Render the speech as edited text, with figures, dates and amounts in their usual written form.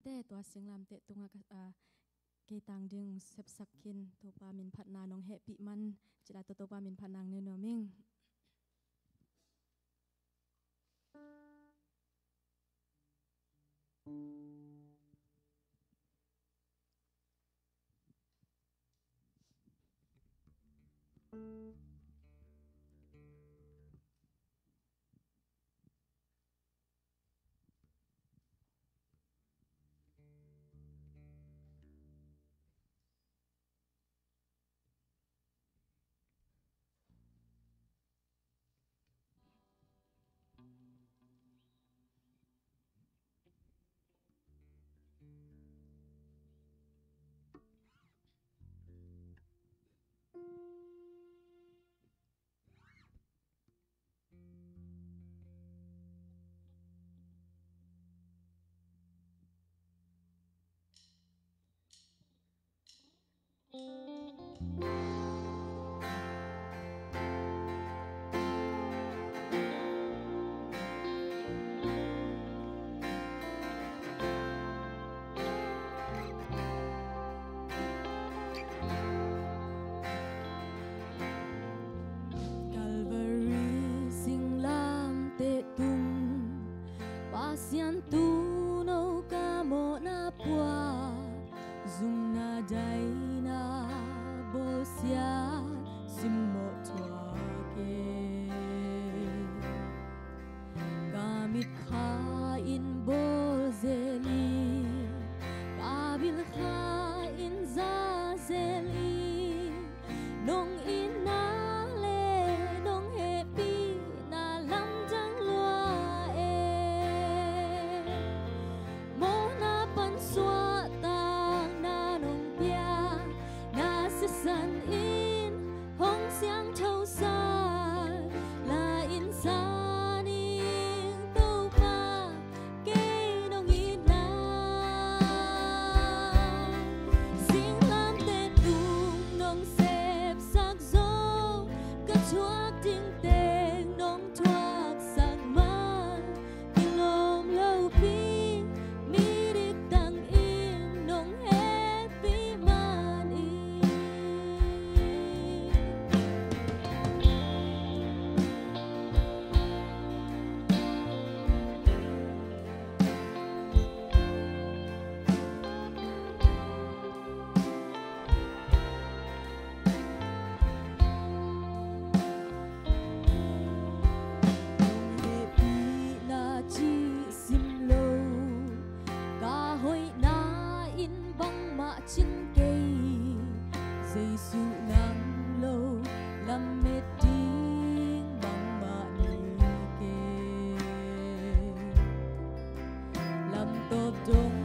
te tua sing lam te tunga ke tang ding sep sakin to pa min phat na nong happy man chila to pa min phanang ne no ming Pasian tu no kamo na pua Zoom na dai na bosia Simo tua ke Gamit kain bozeli Kabil kain zazeli Nong inale nong happy na lamjang lua San in hong xiang thâu xa là in san in tô pa kê nong in na sing lam te tung nong xếp sắc dâu cất chuak ting teng nong thoak sắc man in lom lâu pi mi dik tang im nong happy man in Chin cây dây su nắng lâu làm mệt tiếng bằng mạ nề kề làm tốt đông